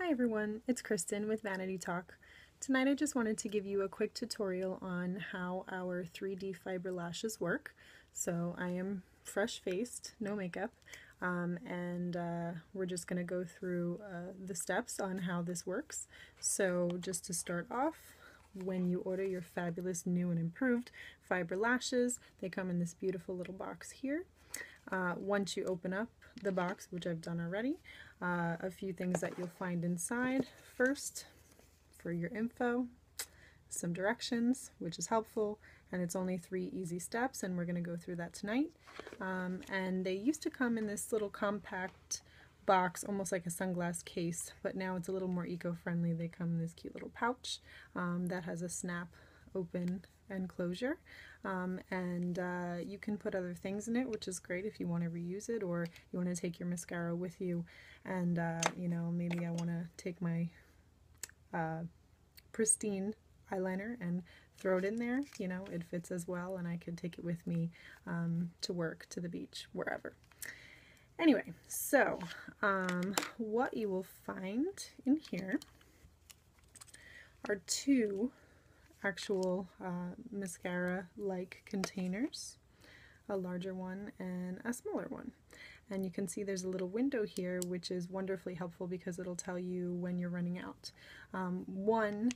Hi everyone, it's Kristen with Vanity Talk. Tonight I just wanted to give you a quick tutorial on how our 3D fiber lashes work. So I am fresh-faced, no makeup, and we're just going to go through the steps on how this works. So just to start off, when you order your fabulous new and improved fiber lashes, they come in this beautiful little box here. Once you open up the box, which I've done already, a few things that you'll find inside. First, for your info, some directions, which is helpful, and it's only 3 easy steps, and we're going to go through that tonight. And they used to come in this little compact box, almost like a sunglass case, but now it's a little more eco-friendly. They come in this cute little pouch that has a snap open and closure, and you can put other things in it, which is great if you want to reuse it, or you want to take your mascara with you, and you know, maybe I want to take my pristine eyeliner and throw it in there. You know, it fits as well, and I could take it with me to work, to the beach, wherever. Anyway, so what you will find in here are 2 actual mascara-like containers, a larger one and a smaller one. And you can see there's a little window here, which is wonderfully helpful because it'll tell you when you're running out. One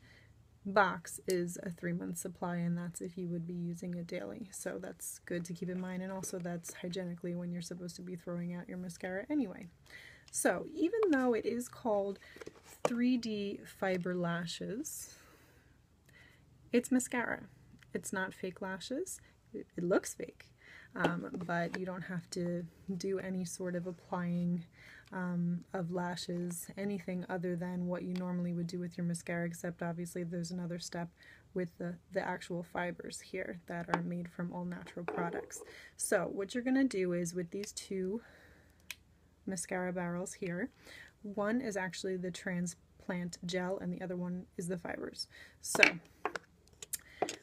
box is a 3-month supply, and that's if you would be using it daily. So that's good to keep in mind, and also that's hygienically when you're supposed to be throwing out your mascara anyway. So even though it is called 3D fiber lashes, it's mascara. It's not fake lashes. It looks fake, but you don't have to do any sort of applying of lashes, anything other than what you normally would do with your mascara, except obviously there's another step with the actual fibers here that are made from all natural products. So what you're going to do is, with these 2 mascara barrels here, one is actually the transplant gel and the other one is the fibers. So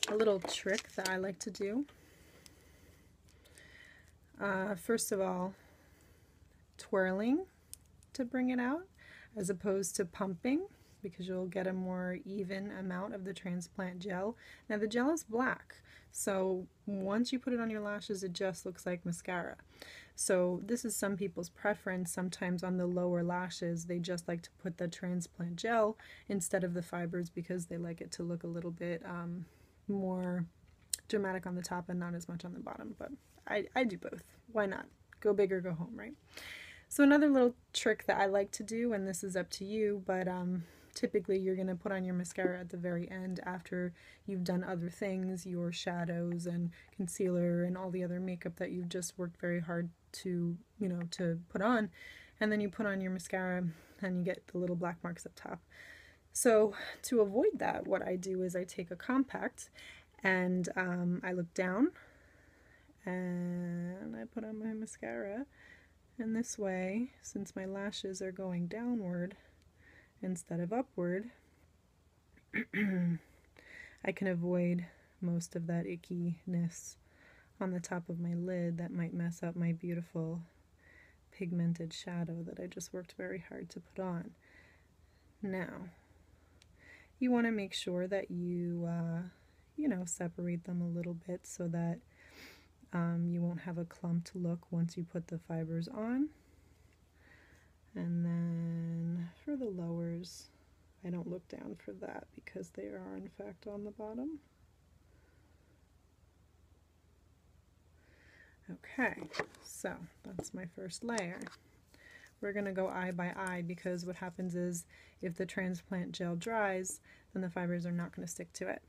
a little trick that I like to do, first of all, twirling to bring it out as opposed to pumping, because you'll get a more even amount of the transplant gel. Now the gel is black, so once you put it on your lashes it just looks like mascara. So this is some people's preference. Sometimes on the lower lashes they just like to put the transplant gel instead of the fibers because they like it to look a little bit more dramatic on the top and not as much on the bottom, but I do both. Why not? Go big or go home, right? So another little trick that I like to do, and this is up to you, but typically you're going to put on your mascara at the very end after you've done other things, your shadows and concealer and all the other makeup that you've just worked very hard to, you know, to put on, and then you put on your mascara and you get the little black marks up top. So to avoid that, what I do is I take a compact and I look down and I put on my mascara, and this way, since my lashes are going downward instead of upward, I can avoid most of that ickiness on the top of my lid that might mess up my beautiful pigmented shadow that I just worked very hard to put on. Now, you want to make sure that you, you know, separate them a little bit so that you won't have a clumped look once you put the fibers on. And then for the lowers, I don't look down for that because they are in fact on the bottom. Okay, so that's my first layer. We're going to go eye by eye because what happens is if the transplant gel dries, then the fibers are not going to stick to it.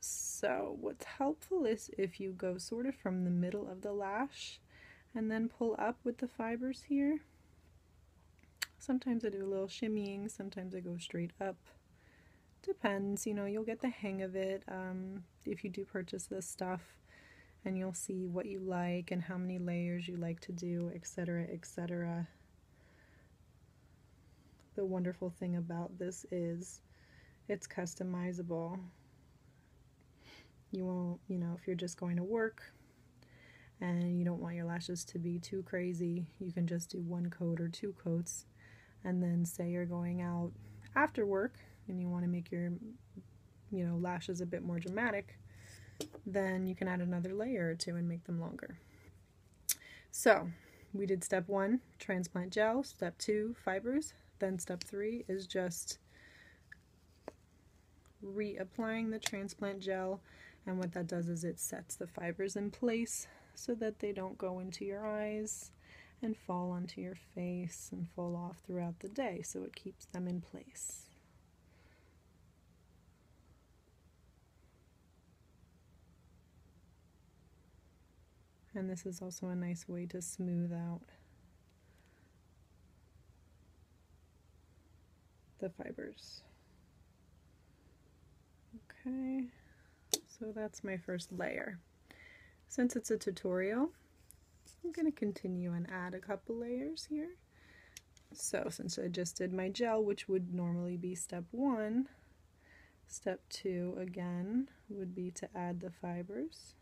So what's helpful is if you go sort of from the middle of the lash and then pull up with the fibers here. Sometimes I do a little shimmying, sometimes I go straight up. Depends, you know, you'll get the hang of it if you do purchase this stuff, and you'll see what you like and how many layers you like to do, etc., etc. The wonderful thing about this is it's customizable. You won't, you know, if you're just going to work and you don't want your lashes to be too crazy, you can just do 1 coat or 2 coats. And then say you're going out after work and you want to make your, lashes a bit more dramatic, then you can add another layer or 2 and make them longer. So we did step 1, transplant gel, step 2, fibers, then step 3 is just reapplying the transplant gel, and what that does is it sets the fibers in place so that they don't go into your eyes and fall onto your face and fall off throughout the day, so it keeps them in place. And this is also a nice way to smooth out the fibers. Okay, so that's my first layer. Since it's a tutorial, I'm going to continue and add a couple layers here. So since I just did my gel, which would normally be step 1, step 2 again would be to add the fibers.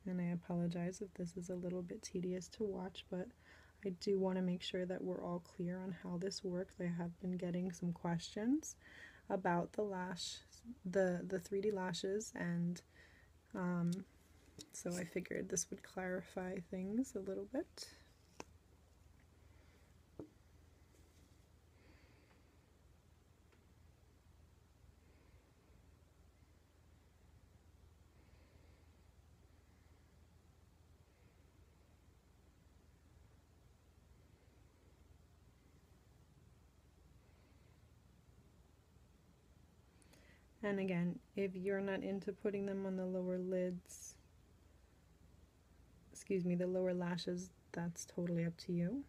And I apologize if this is a little bit tedious to watch, but I do want to make sure that we're all clear on how this works. I have been getting some questions about the lash, the 3D lashes, and so I figured this would clarify things a little bit. And again, if you're not into putting them on the lower lids, the lower lashes, that's totally up to you.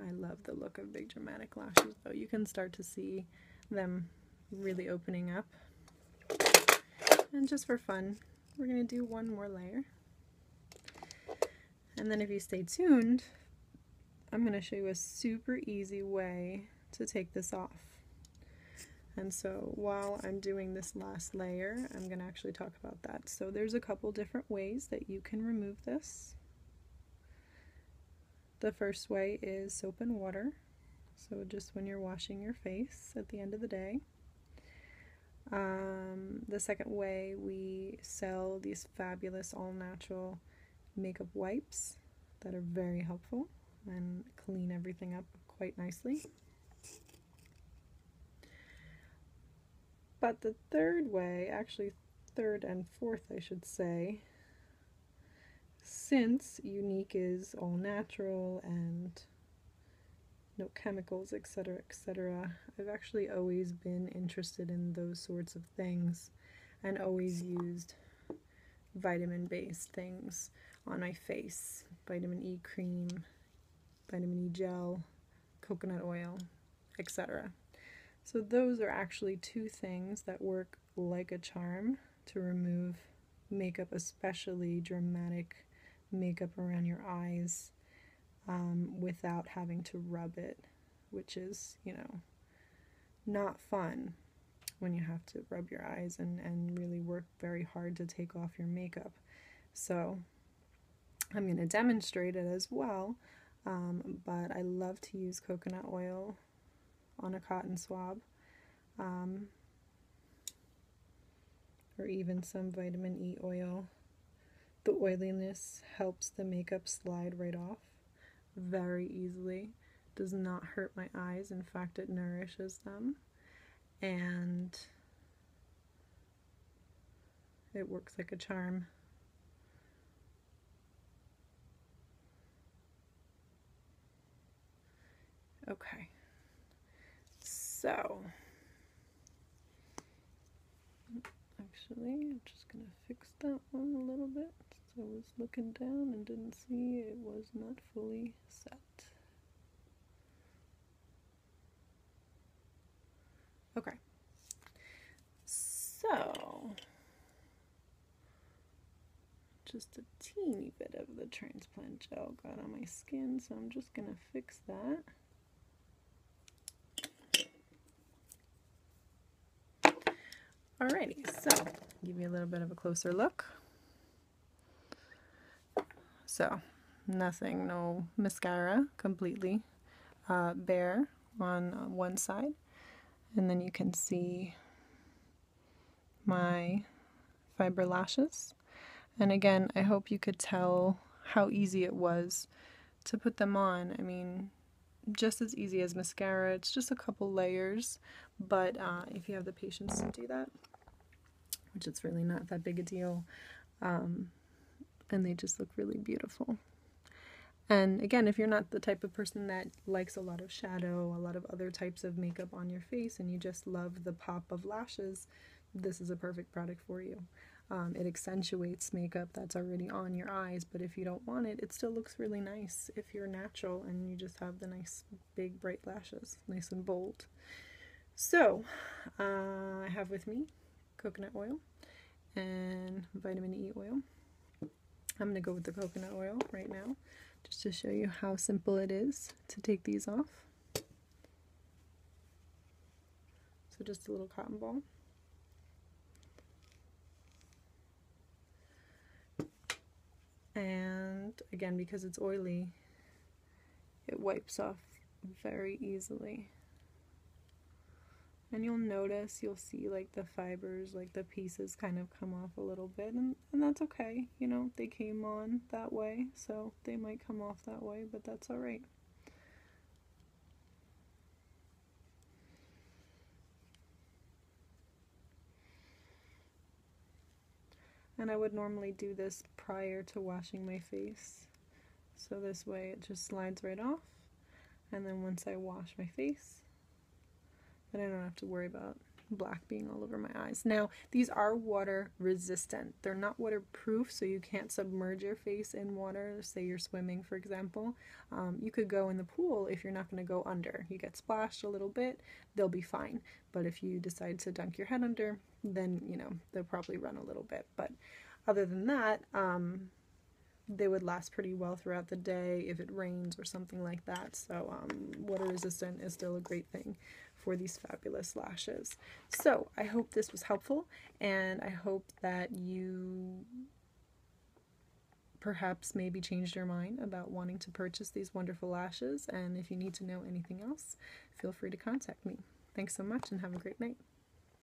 I love the look of big dramatic lashes, though. You can start to see them really opening up. And just for fun, we're going to do 1 more layer. And then if you stay tuned, I'm going to show you a super easy way to take this off. And so while I'm doing this last layer, I'm going to actually talk about that. So there's a couple different ways that you can remove this. The first way is soap and water. So just when you're washing your face at the end of the day. The second way, we sell these fabulous all-natural makeup wipes that are very helpful and clean everything up quite nicely. But the third way, actually third and fourth I should say, since Unique is all natural and no chemicals, etc., etc., I've actually always been interested in those sorts of things and always used vitamin-based things on my face. Vitamin E cream, vitamin E gel, coconut oil, etc. So those are actually 2 things that work like a charm to remove makeup, especially dramatic makeup around your eyes, without having to rub it, which is, not fun when you have to rub your eyes and really work very hard to take off your makeup. So I'm going to demonstrate it as well, but I love to use coconut oil on a cotton swab, or even some vitamin E oil. The oiliness helps the makeup slide right off very easily. Does not hurt my eyes. In fact, it nourishes them, and it works like a charm. Okay, so actually I'm just gonna fix that one a little bit. So I was looking down and didn't see it was not fully set. Okay, so just a teeny bit of the transplant gel got on my skin, so I'm just gonna fix that. Alrighty, so give you a little bit of a closer look. So nothing, no mascara, completely bare on one side, and then you can see my fiber lashes. And again, I hope you could tell how easy it was to put them on. I mean, just as easy as mascara. It's just a couple layers, but if you have the patience to do that, which it's really not that big a deal, and they just look really beautiful. And again, if you're not the type of person that likes a lot of shadow, a lot of other types of makeup on your face, and you just love the pop of lashes, this is a perfect product for you. It accentuates makeup that's already on your eyes, but if you don't want it, it still looks really nice if you're natural and you just have the nice big bright lashes, nice and bold. So I have with me coconut oil and vitamin E oil. I'm going to go with the coconut oil right now, just to show you how simple it is to take these off. So just a little cotton ball. And again, because it's oily, it wipes off very easily. And you'll notice, you'll see like the fibers, like the pieces kind of come off a little bit, and that's okay. You know, they came on that way, so they might come off that way, but that's all right. And I would normally do this prior to washing my face. So this way it just slides right off. And then once I wash my face, then I don't have to worry about black being all over my eyes. Now, these are water resistant. They're not waterproof, so you can't submerge your face in water. Say you're swimming, for example. You could go in the pool if you're not going to go under. You get splashed a little bit, they'll be fine. But if you decide to dunk your head under, then, you know, they'll probably run a little bit. But other than that, they would last pretty well throughout the day if it rains or something like that. So water resistant is still a great thing for these fabulous lashes. So I hope this was helpful, and I hope that you perhaps maybe changed your mind about wanting to purchase these wonderful lashes. And if you need to know anything else, feel free to contact me. Thanks so much and have a great night.